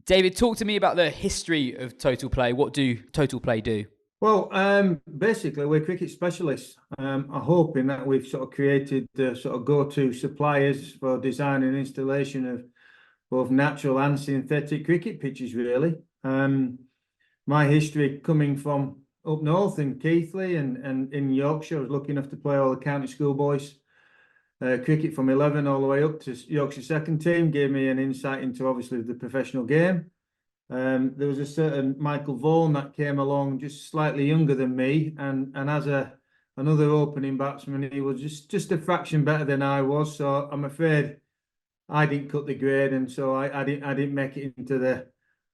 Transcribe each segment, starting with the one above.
David, talk to me about the history of Total Play. What do Total Play do? Well, basically, we're cricket specialists. I'm hoping that we've sort of created the sort of go-to suppliers for design and installation of both natural and synthetic cricket pitches, really. My history coming from up north in Keighley and in Yorkshire, I was lucky enough to play all the county schoolboys cricket from 11 all the way up to Yorkshire second team, gave me an insight into obviously the professional game. There was a certain Michael Vaughan that came along just slightly younger than me, and as another opening batsman, he was just a fraction better than I was. So I'm afraid I didn't cut the grade, and so I didn't make it into the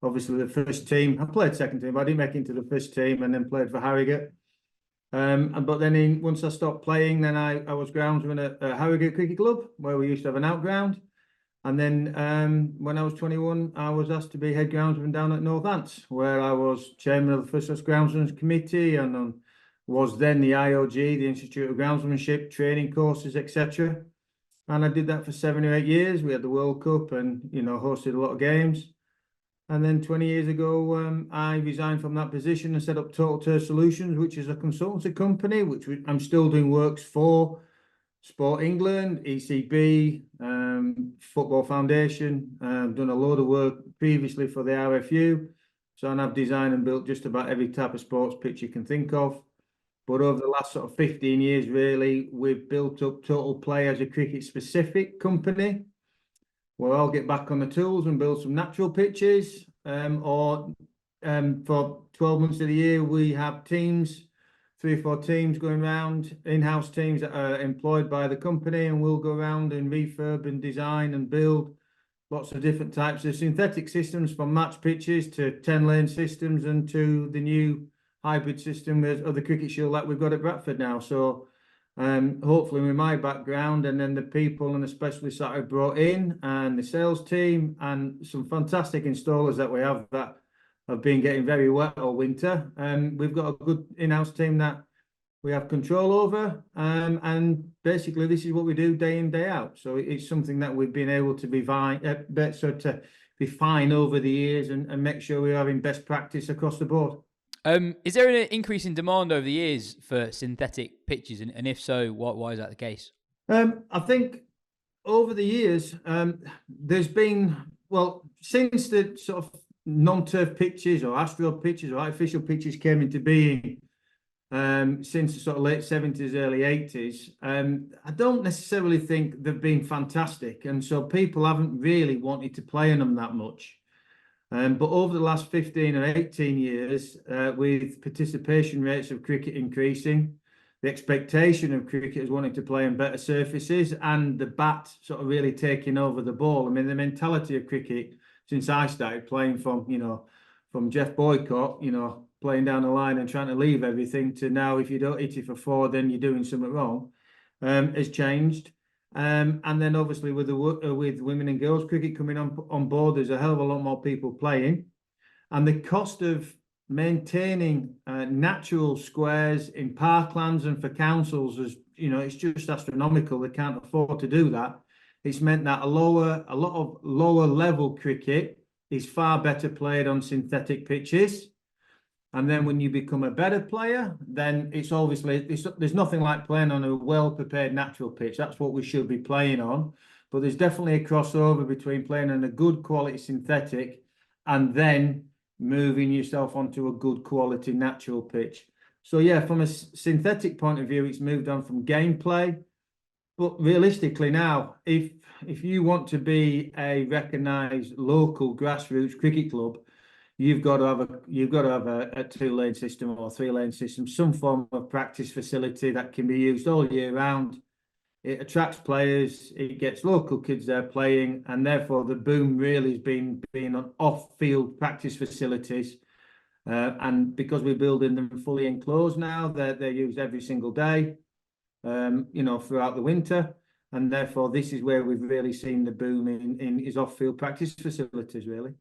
obviously the first team. I played second team, but I didn't make it into the first team, and then played for Harrogate. But then once I stopped playing, then I was groundsman at Harrogate Cricket Club, where we used to have an outground. And then when I was 21, I was asked to be head groundsman down at Northants, where I was chairman of the First Class Groundsman's Committee and was then the IOG, the Institute of Groundsmanship, training courses, etc. And I did that for 7 or 8 years. We had the World Cup and, hosted a lot of games. And then 20 years ago, I resigned from that position and set up Total Turf Solutions, which is a consultancy company, which I'm still doing works for Sport England, ECB, Football Foundation. I've done a load of work previously for the RFU. So I've designed and built just about every type of sports pitch you can think of. But over the last sort of 15 years, really, we've built up Total Play as a cricket-specific company, where I'll get back on the tools and build some natural pitches. For 12 months of the year, we have teams, 3 or 4 teams going around, in-house teams that are employed by the company, and we'll go around and refurb and design and build lots of different types of synthetic systems, from match pitches to 10-lane systems and to the new hybrid system of the Cricket Shield that we've got at Bradford now. So hopefully with my background and then the people and the specialists that I brought in and the sales team and some fantastic installers that we have that have been getting very wet all winter, we've got a good in-house team that we have control over, and basically this is what we do day in, day out. So it's something that we've been able to refine over the years and make sure we're having best practice across the board. Is there an increase in demand over the years for synthetic pitches? And if so, why is that the case? I think over the years, there's been, since the sort of non-turf pitches or astro pitches or artificial pitches came into being, since the sort of late 70s, early 80s, I don't necessarily think they've been fantastic. And so people haven't really wanted to play on them that much. But over the last 15 or 18 years, with participation rates of cricket increasing, the expectation of cricketers wanting to play on better surfaces, and the bat sort of really taking over the ball. I mean, the mentality of cricket since I started playing from Jeff Boycott, playing down the line and trying to leave everything, to now, if you don't hit it for 4, then you're doing something wrong, has changed. And then obviously with women and girls cricket coming on board, there's a hell of a lot more people playing, and the cost of maintaining natural squares in parklands and for councils is, it's just astronomical. They can't afford to do that. It's meant that a lot of lower level cricket is far better played on synthetic pitches. And then when you become a better player, then it's obviously, there's nothing like playing on a well-prepared natural pitch. That's what we should be playing on. But there's definitely a crossover between playing on a good quality synthetic and then moving yourself onto a good quality natural pitch. So yeah, from a synthetic point of view, it's moved on from gameplay. But realistically now, if you want to be a recognised local grassroots cricket club, you've got to have a 2-lane system or 3-lane system, some form of practice facility that can be used all year round. It attracts players, it gets local kids there playing, and therefore the boom really has been on off-field practice facilities. And because we're building them fully enclosed now, they're used every single day, throughout the winter. And therefore this is where we've really seen the boom in is off-field practice facilities, really.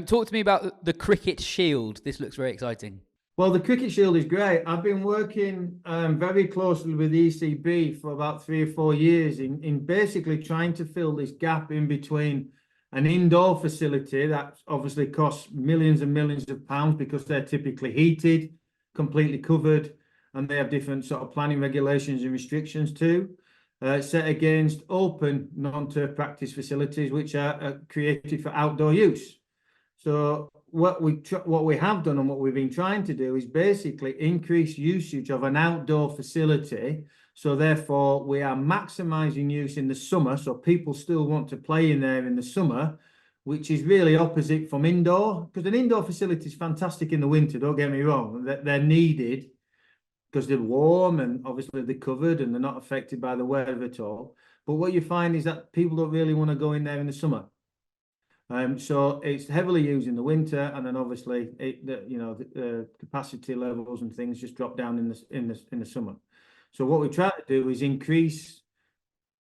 Talk to me about the Cricket Shield. This looks very exciting. Well, the Cricket Shield is great. I've been working very closely with ECB for about 3 or 4 years in basically trying to fill this gap in between An indoor facility that obviously costs millions and millions of pounds because they're typically heated, completely covered, and they have different sort of planning regulations and restrictions too. Set against open non-turf practice facilities, which are created for outdoor use. So what we have done and what we've been trying to do is basically increase usage of an outdoor facility. So therefore, we are maximizing use in the summer. So people still want to play in there in the summer, which is really opposite from indoor. Because an indoor facility is fantastic in the winter, don't get me wrong. They're needed because they're warm and obviously they're covered and they're not affected by the weather at all. But what you find is that people don't really want to go in there in the summer. So it's heavily used in the winter, and then obviously the capacity levels and things just drop down in the summer. So what we try to do is increase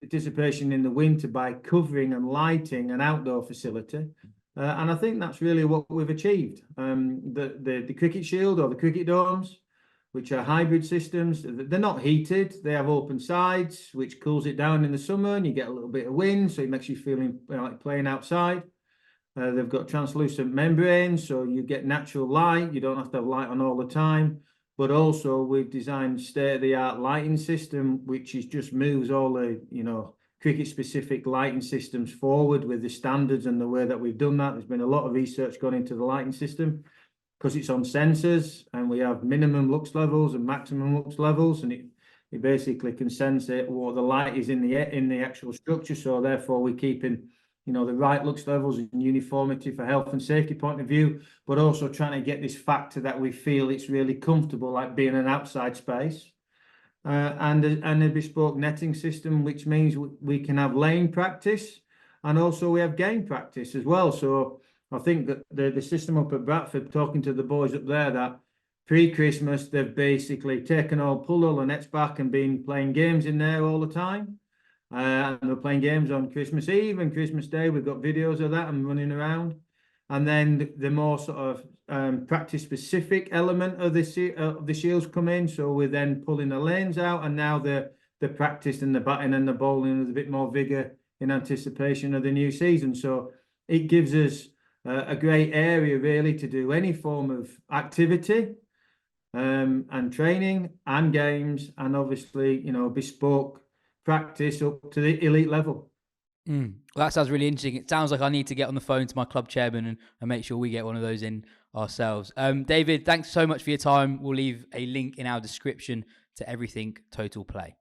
participation in the winter by covering and lighting an outdoor facility, and I think that's really what we've achieved. The cricket shield or the cricket domes, which are hybrid systems, they're not heated. They have open sides, which cools it down in the summer, and you get a little bit of wind, so it makes you feel like playing outside. They've got translucent membranes, so you get natural light. You don't have to have light on all the time. But also, we've designed state-of-the-art lighting system, which is just moves all the cricket-specific lighting systems forward with the standards and the way that we've done that. There's been a lot of research gone into the lighting system because it's on sensors, and we have minimum lux levels and maximum lux levels, and it basically can sense what the light is in the actual structure. So therefore, we're keeping the right lux levels and uniformity for health and safety point of view, but also trying to get this factor that we feel it's really comfortable, like being an outside space. And a bespoke netting system, which means we can have lane practice, and also we have game practice as well. So I think that the system up at Bradford, talking to the boys up there, that pre-Christmas they've basically pulled all the nets back and been playing games in there all the time. And we're playing games on Christmas Eve and Christmas Day. We've got videos of that and running around. And then the more sort of practice-specific element of the shields come in. So we're then pulling the lanes out, and now the practice and the batting and the bowling with a bit more vigour in anticipation of the new season. So it gives us a great area really to do any form of activity and training and games, and obviously bespoke practice up to the elite level. Well, that sounds really interesting. It sounds like I need to get on the phone to my club chairman and make sure we get one of those in ourselves. David, thanks so much for your time. We'll leave a link in our description to everything Total Play.